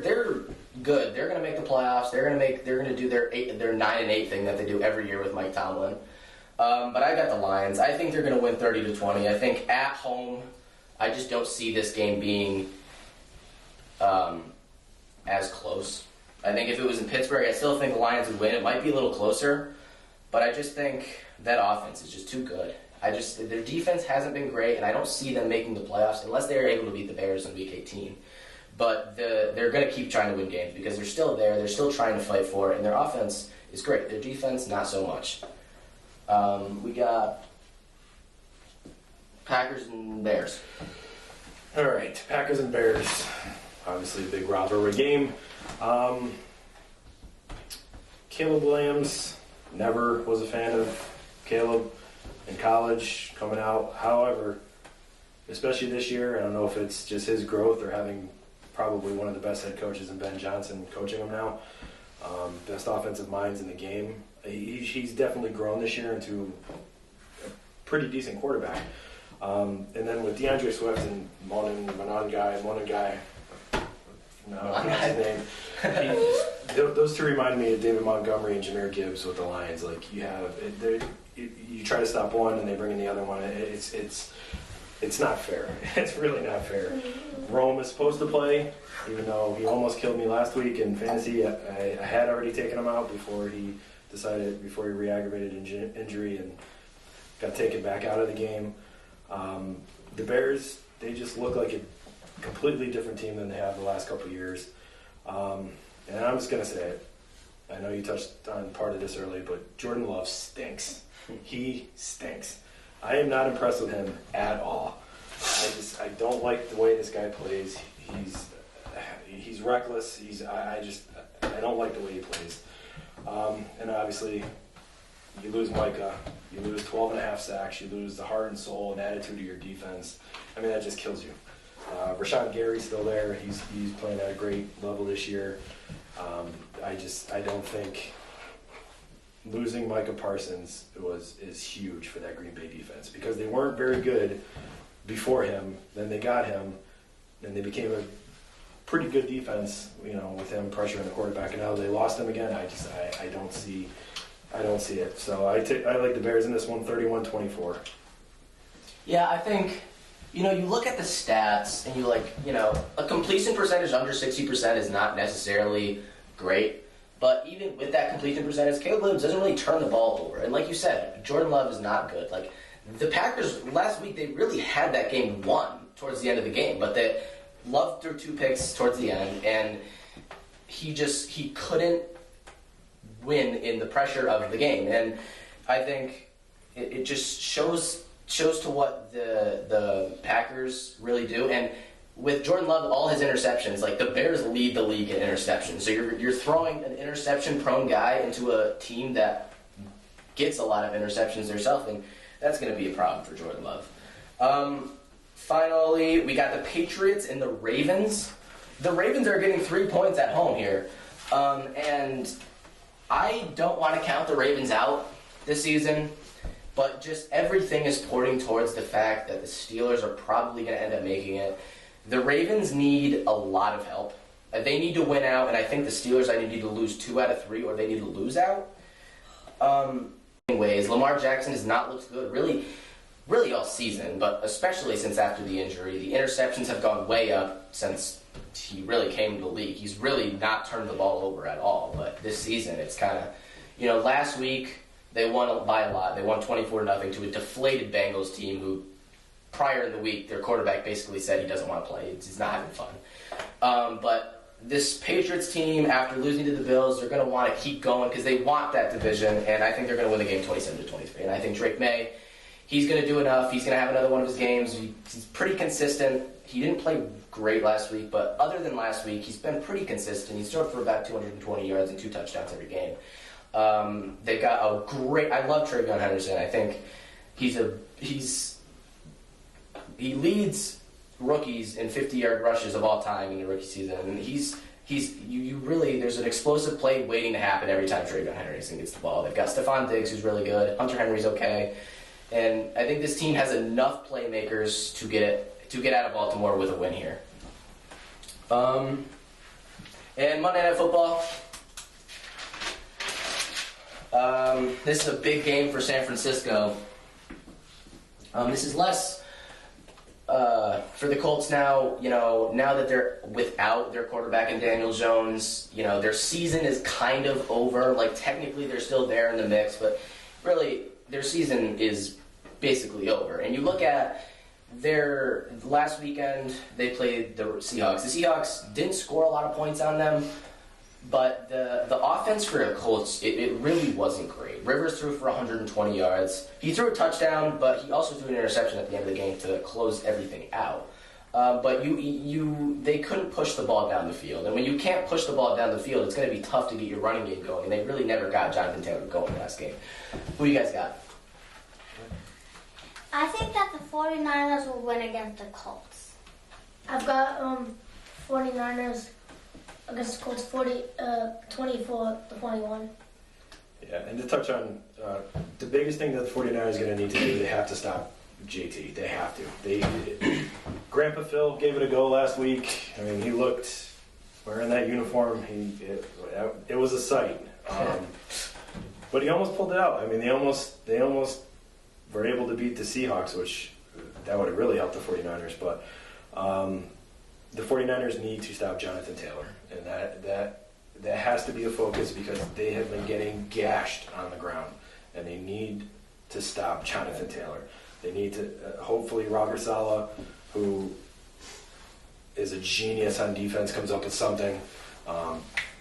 good. They're going to make the playoffs. They're going to do their 9-8 thing that they do every year with Mike Tomlin. But I got the Lions. I think they're going to win 30-20. I think at home, I just don't see this game being as close. I think if it was in Pittsburgh, I still think the Lions would win. It might be a little closer, but I just think that offense is just too good. Their defense hasn't been great, and I don't see them making the playoffs unless they are able to beat the Bears in Week 18. But they're going to keep trying to win games because they're still there. They're still trying to fight for it, and their offense is great. Their defense, not so much. We got Packers and Bears. All right, Packers and Bears. Obviously a big rivalry game. Caleb Williams, never was a fan of Caleb in college coming out. However, especially this year, I don't know if it's just his growth or having probably one of the best head coaches in Ben Johnson coaching him now. Best offensive minds in the game. He's definitely grown this year into a pretty decent quarterback. And then with DeAndre Swift and Monan guy, no, that's his name. Those 2 remind me of David Montgomery and Jahmyr Gibbs with the Lions. Like you try to stop one and they bring in the other one. It's not fair. It's really not fair. Rome is supposed to play, even though he almost killed me last week in fantasy. I had already taken him out before he re-aggravated injury and got taken back out of the game. The Bears, they just look like a completely different team than they have the last couple of years. And I'm just going to say it. I know you touched on part of this earlier, but Jordan Love stinks. He stinks. I am not impressed with him at all. I don't like the way this guy plays. He's reckless. I don't like the way he plays. And obviously, you lose Micah. You lose 12.5 sacks. You lose the heart and soul and attitude of your defense. I mean, that just kills you. Rashawn Gary's still there. He's playing at a great level this year. I don't think losing Micah Parsons is huge for that Green Bay defense because they weren't very good before him. Then they got him, and they became a pretty good defense, with him pressuring the quarterback. And now they lost him again. I don't see it. So I like the Bears in this one, 31-24. Yeah, I think, you look at the stats and a completion percentage under 60% is not necessarily great. But even with that completion percentage, Caleb Williams doesn't really turn the ball over. And like you said, Jordan Love is not good. Like, the Packers, last week, they really had that game won towards the end of the game. But Love threw 2 picks towards the end, and he couldn't win in the pressure of the game. And I think it just shows to what the Packers really do. And with Jordan Love, all his interceptions, the Bears lead the league in interceptions. So you're throwing an interception-prone guy into a team that gets a lot of interceptions themselves, and that's going to be a problem for Jordan Love. Finally, we got the Patriots and the Ravens. The Ravens are getting 3 points at home here. And I don't want to count the Ravens out this season, but just everything is pointing towards the fact that the Steelers are probably going to end up making it. The Ravens need a lot of help. They need to win out, and I think the Steelers either need to lose 2 out of 3 or they need to lose out. Anyways, Lamar Jackson has not looked good really all season, but especially since after the injury. The interceptions have gone way up since he really came to the league. He's really not turned the ball over at all, but this season it's kind of, last week they won by a lot. They won 24-0 to a deflated Bengals team who, prior in the week, their quarterback basically said he doesn't want to play. He's not having fun. But this Patriots team, after losing to the Bills, they're going to want to keep going because they want that division, and I think they're going to win the game 27-23. And I think Drake May, he's going to do enough. He's going to have another one of his games. He's pretty consistent. He didn't play great last week, but other than last week, he's been pretty consistent. He's thrown for about 220 yards and 2 touchdowns every game. They got a great. I love Travion Henderson. I think he leads rookies in 50-yard rushes of all time in the rookie season. And you really, there's an explosive play waiting to happen every time Travion Henderson gets the ball. They've got Stephon Diggs, who's really good. Hunter Henry's okay. And I think this team has enough playmakers to get out of Baltimore with a win here. And Monday Night Football. This is a big game for San Francisco. This is less for the Colts now. Now that they're without their quarterback in Daniel Jones, their season is kind of over. Like technically, they're still there in the mix, but really, their season is basically over. And you look at their last weekend, they played the Seahawks. The Seahawks didn't score a lot of points on them, but the offense for the Colts, it really wasn't great. Rivers threw for 120 yards. He threw a touchdown, but he also threw an interception at the end of the game to close everything out. But they couldn't push the ball down the field. And when you can't push the ball down the field, it's going to be tough to get your running game going. And they really never got Jonathan Taylor going last game. Who you guys got? I think that the 49ers will win against the Colts. I've got 49ers against the Colts 24-21. Yeah, and to touch on the biggest thing that the 49ers are going to need to do, they have to stop JT. They have to. Grandpa Phil gave it a go last week. I mean, he looked wearing that uniform. It was a sight. But he almost pulled it out. I mean, they almost were able to beat the Seahawks, which that would have really helped the 49ers. But the 49ers need to stop Jonathan Taylor, and that has to be a focus because they have been getting gashed on the ground, and they need to stop Jonathan Taylor. They need to hopefully Robert Saleh, who is a genius on defense, comes up with something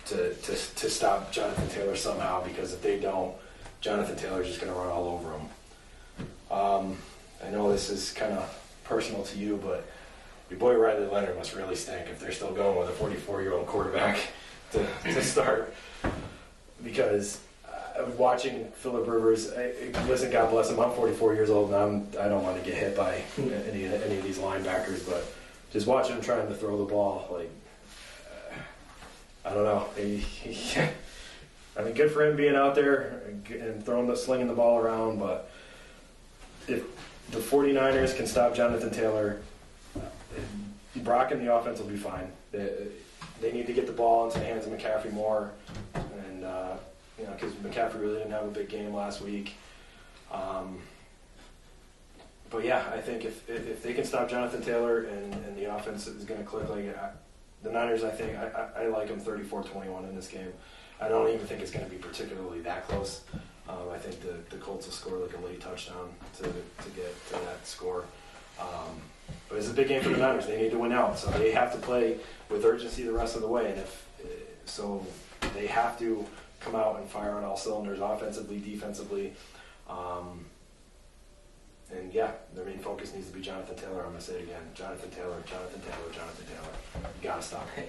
to stop Jonathan Taylor somehow, because if they don't, Jonathan Taylor's just going to run all over him. I know this is kind of personal to you, but your boy Riley Leonard must really stink if they're still going with a 44-year-old quarterback to start. Because watching Phillip Rivers, listen, God bless him, I'm 44 years old and I don't want to get hit by any of these linebackers, but just watching him trying to throw the ball, like, I don't know. I mean, good for him being out there and slinging the ball around, but if the 49ers can stop Jonathan Taylor, Brock and the offense will be fine. They need to get the ball into the hands of McCaffrey more, and because McCaffrey really didn't have a big game last week. But yeah, I think if they can stop Jonathan Taylor and the offense is going to click, like the Niners, I like them 34-21 in this game. I don't even think it's going to be particularly that close. I think the Colts will score like a late touchdown to get to that score. But it's a big game for the Niners. They need to win out, so they have to play with urgency the rest of the way. And so they have to come out and fire on all cylinders, offensively, defensively. And yeah, their main focus needs to be Jonathan Taylor. I'm going to say it again. Jonathan Taylor. You got to stop him.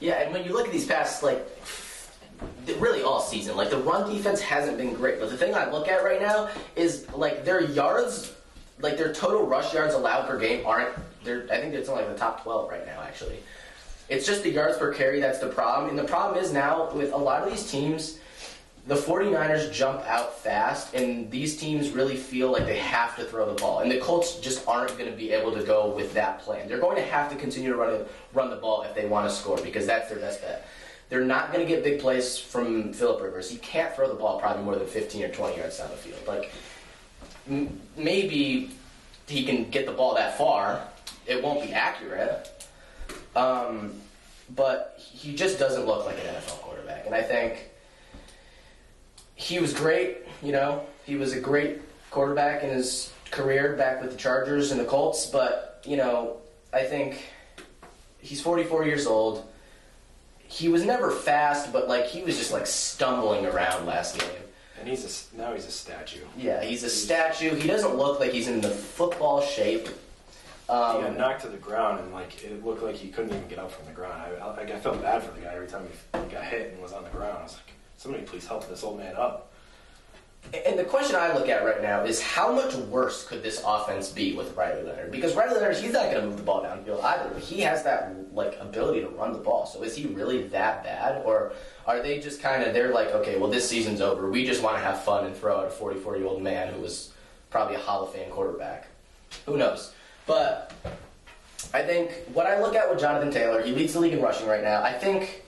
Yeah, and when you look at these past, really all season, the run defense hasn't been great. But the thing I look at right now is, their yards, their total rush yards allowed per game I think it's only the top 12 right now, actually. It's just the yards per carry that's the problem. And the problem is now, with a lot of these teams, the 49ers jump out fast, and these teams really feel like they have to throw the ball. And the Colts just aren't going to be able to go with that plan. They're going to have to continue to run the ball if they want to score, because that's their best bet. They're not going to get big plays from Phillip Rivers. He can't throw the ball probably more than 15 or 20 yards down the field. Like, maybe he can get the ball that far. It won't be accurate. But he just doesn't look like an NFL quarterback. And I think he was great, He was a great quarterback in his career back with the Chargers and the Colts. But, I think he's 44 years old. He was never fast, but, he was just, stumbling around last game. And now he's a statue. Yeah, he's a statue. He doesn't look like he's in the football shape. He got knocked to the ground, and it looked like he couldn't even get up from the ground. I felt bad for the guy every time he got hit and was on the ground. I was like, somebody please help this old man up. And the question I look at right now is how much worse could this offense be with Riley Leonard? Because Riley Leonard, he's not going to move the ball downfield either. But he has that ability to run the ball. So is he really that bad, or are they just they're like, okay, well, this season's over. We just want to have fun and throw out a 44-year-old man who was probably a Hall of Fame quarterback. Who knows? But I think what I look at with Jonathan Taylor, he leads the league in rushing right now. I think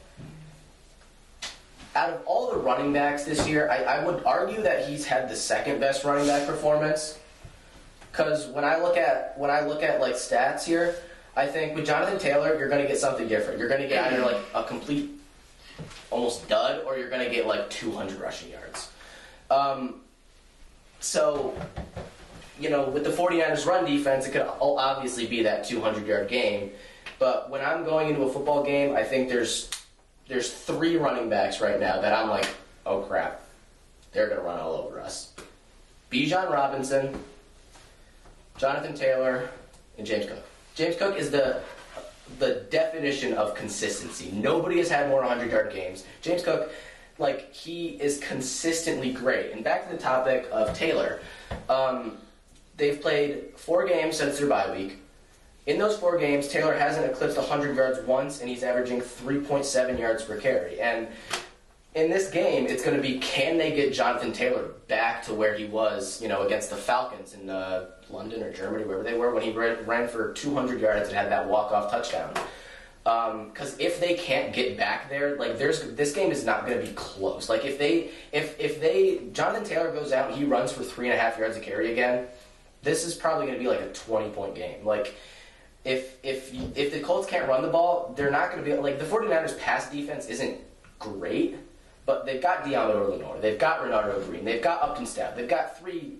out of all the running backs this year, I would argue that he's had the second best running back performance. Because when I look at stats here, I think with Jonathan Taylor, you're going to get something different. You're going to get either a complete almost dud, or you're going to get 200 rushing yards. So, with the 49ers run defense, it could obviously be that 200-yard game. But when I'm going into a football game, I think there's 3 running backs right now that I'm like, oh crap, they're going to run all over us. Bijan Robinson, Jonathan Taylor, and James Cook. James Cook is the definition of consistency. Nobody has had more 100-yard games. James Cook, he is consistently great. And back to the topic of Taylor, they've played 4 games since their bye week. In those 4 games, Taylor hasn't eclipsed 100 yards once, and he's averaging 3.7 yards per carry. And in this game, it's going to be, can they get Jonathan Taylor back to where he was, against the Falcons in London or Germany, wherever they were, when he ran for 200 yards and had that walk-off touchdown. Because if they can't get back there, this game is not going to be close. If Jonathan Taylor goes out and he runs for 3.5 yards a carry again, this is probably going to be a 20-point game. If the Colts can't run the ball, they're not going to be the 49ers pass defense isn't great, but they've got Deommodore Lenoir, they've got Renardo Green, they've got Upton Stab, they've got 3.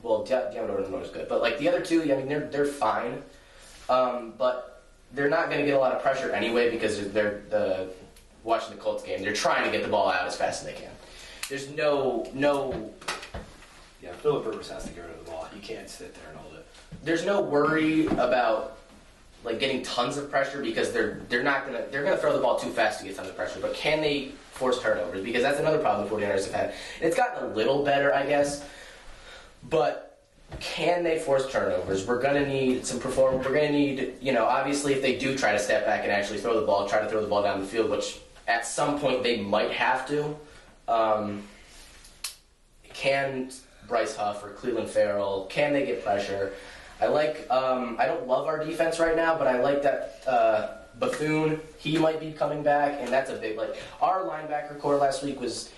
Well, Deommodore Lenoir is good, but the other 2, they're fine, but they're not going to get a lot of pressure anyway because they're watching the Colts game. They're trying to get the ball out as fast as they can. There's no. Yeah, Phillip Rivers has to get rid of the ball. He can't sit there and hold it. There's no worry about getting tons of pressure because they're gonna throw the ball too fast to get tons of pressure. But can they force turnovers? Because that's another problem the 49ers have had. It's gotten a little better, I guess, but can they force turnovers? We're gonna need some performance. We're gonna need, obviously if they do try to step back and actually try to throw the ball down the field, which at some point they might have to. Can Bryce Huff or Cleveland Farrell, can they get pressure? I don't love our defense right now, but I like that Bethune, he might be coming back, and that's a big, our linebacker core last week was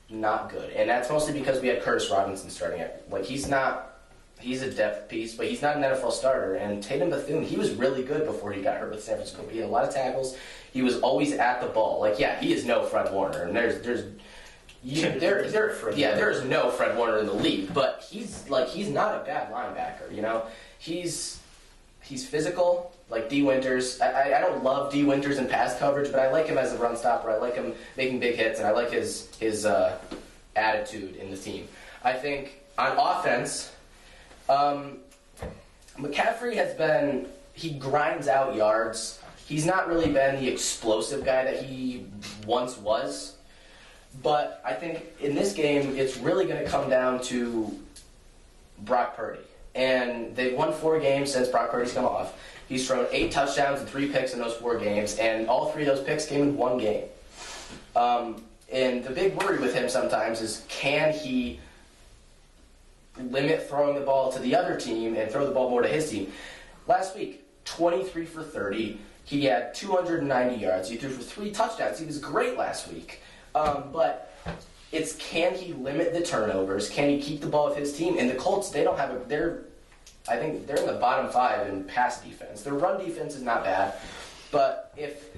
not good, and that's mostly because we had Curtis Robinson starting it. He's a depth piece, but he's not an NFL starter, and Tatum Bethune, he was really good before he got hurt with San Francisco. He had a lot of tackles. He was always at the ball. He is no Fred Warner, and there is no Fred Warner in the league, but he's not a bad linebacker, He's physical, like D. Winters. I don't love D. Winters in pass coverage, but I like him as a run stopper. I like him making big hits, and I like his attitude in the team. I think on offense, McCaffrey he grinds out yards. He's not really been the explosive guy that he once was. But I think in this game, it's really going to come down to Brock Purdy. And they've won 4 games since Brock Purdy's come off. He's thrown 8 touchdowns and 3 picks in those 4 games, and all 3 of those picks came in 1 game. And the big worry with him sometimes is, can he limit throwing the ball to the other team and throw the ball more to his team? Last week, 23 for 30. He had 290 yards. He threw for 3 touchdowns. He was great last week. But it's, can he limit the turnovers? Can he keep the ball with his team? And the Colts, they don't have I think they're in the bottom 5 in pass defense. Their run defense is not bad. But if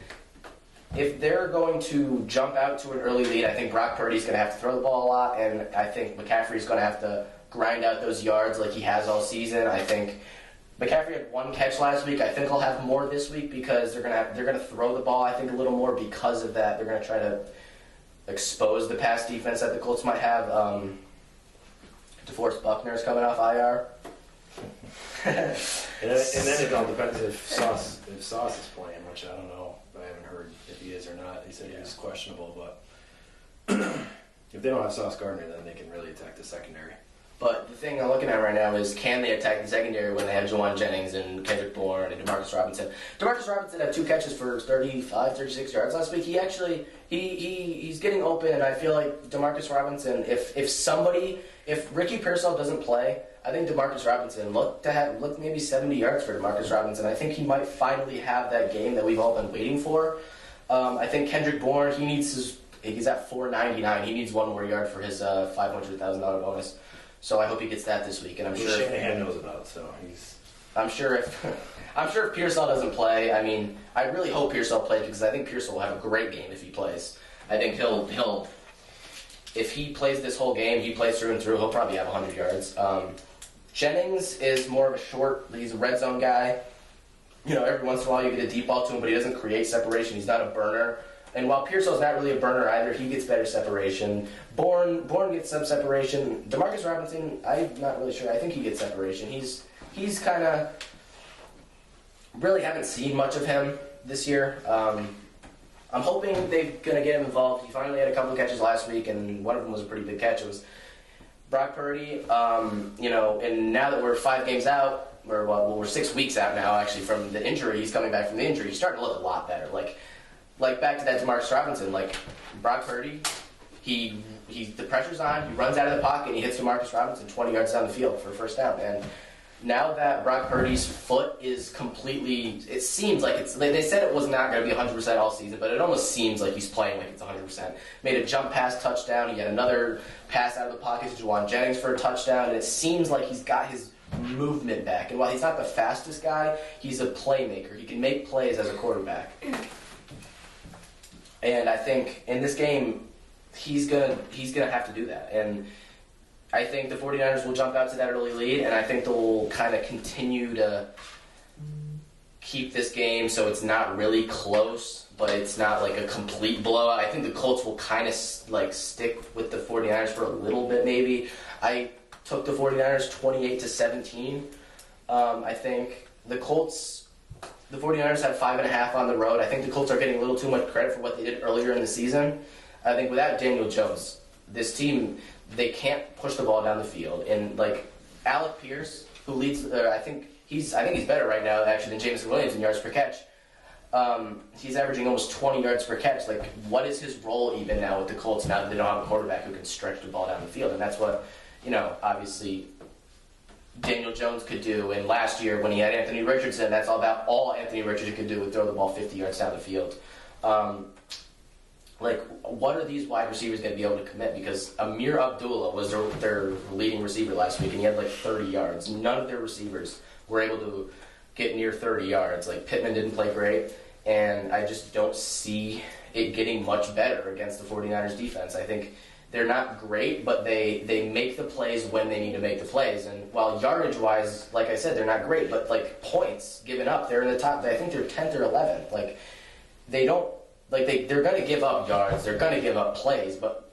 they're going to jump out to an early lead, I think Brock Purdy's going to have to throw the ball a lot, and I think McCaffrey's going to have to grind out those yards like he has all season. I think McCaffrey had 1 catch last week. I think he'll have more this week because they're going to throw the ball, I think, a little more because of that. They're going to try to expose the pass defense that the Colts might have. DeForest Buckner's coming off IR. and then it all depends if Sauce is playing, which I don't know. I haven't heard if he is or not. He said he was questionable, but if they don't have Sauce Gardner, then they can really attack the secondary. But the thing I'm looking at right now is, can they attack the secondary when they have Juwan Jennings and Kendrick Bourne and Demarcus Robinson? Demarcus Robinson had 2 catches for 35, 36 yards last week. He actually, he's getting open, and I feel like Demarcus Robinson, if Ricky Pearsall doesn't play, I think Demarcus Robinson look maybe 70 yards for Demarcus Robinson. I think he might finally have that game that we've all been waiting for. I think Kendrick Bourne, he's at 499. He needs 1 more yard for his $500,000 bonus. So I hope he gets that this week, and I'm sure Shanahan knows about. So I'm sure if Pearsall doesn't play, I mean, I really hope Pearsall plays because I think Pearsall will have a great game if he plays. I think he'll if he plays this whole game, he plays through and through. He'll probably have 100 yards. Jennings is more of a short. He's a red zone guy. You know, every once in a while you get a deep ball to him, but he doesn't create separation. He's not a burner. And while Pearsall's not really a burner either, he gets better separation. Bourne gets some separation. Demarcus Robinson, I'm not really sure. I think he gets separation. He's kind of really haven't seen much of him this year. I'm hoping they're going to get him involved. He finally had a couple of catches last week, and one of them was a pretty big catch. It was Brock Purdy. And now that we're 5 games out, we're 6 weeks out now actually from the injury. He's coming back from the injury. He's starting to look a lot better. Like back to that Demarcus Robinson, like Brock Purdy, the pressure's on, he runs out of the pocket, and he hits Demarcus Robinson 20 yards down the field for a first down. And now that Brock Purdy's foot is completely, it seems like they said it was not going to be 100% all season, but it almost seems like he's playing like it's 100%. Made a jump pass touchdown, he had another pass out of the pocket to Juwan Jennings for a touchdown, and it seems like he's got his movement back. And while he's not the fastest guy, he's a playmaker. He can make plays as a quarterback. And I think in this game, he's gonna have to do that. And I think the 49ers will jump out to that early lead, and I think they'll kind of continue to keep this game so it's not really close, but it's not like a complete blowout. I think the Colts will kind of stick with the 49ers for a little bit maybe. I took the 49ers 28-17. I think the 49ers had 5.5 on the road. I think the Colts are getting a little too much credit for what they did earlier in the season. I think without Daniel Jones, this team, they can't push the ball down the field. And Alec Pierce, who leads, I think he's better right now actually than Jameson Williams in yards per catch. He's averaging almost 20 yards per catch. What is his role even now with the Colts now that they don't have a quarterback who can stretch the ball down the field? And that's what, obviously Daniel Jones could do. And last year when he had Anthony Richardson, that's all Anthony Richardson could do would throw the ball 50 yards down the field. What are these wide receivers going to be able to commit? Because Amir Abdullah was their leading receiver last week, and he had 30 yards. None of their receivers were able to get near 30 yards. Pittman didn't play great, and I just don't see it getting much better against the 49ers defense. I think they're not great, but they make the plays when they need to make the plays. And while yardage-wise, like I said, they're not great, but points given up, they're in the top. I think they're 10th or 11th. They don't. They're going to give up yards, they're going to give up plays, but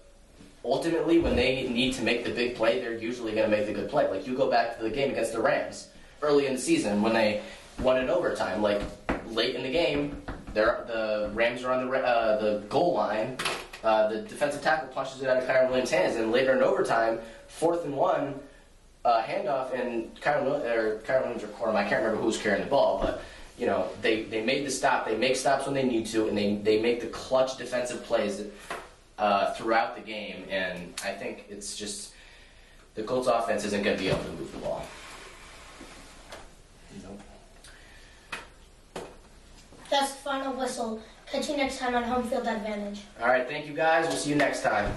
ultimately when they need to make the big play, they're usually going to make the good play. You go back to the game against the Rams early in the season when they won in overtime. Late in the game, the Rams are on the goal line. The defensive tackle punches it out of Kyron Williams' hands, and later in overtime, 4th and 1, handoff, and Kyron Williams or Corum, I can't remember who was carrying the ball, but they made the stop. They make stops when they need to, and they make the clutch defensive plays that throughout the game, and I think it's just the Colts offense isn't going to be able to move the ball. Nope. That's the final whistle. Catch you next time on Home Field Advantage. All right, thank you guys. We'll see you next time.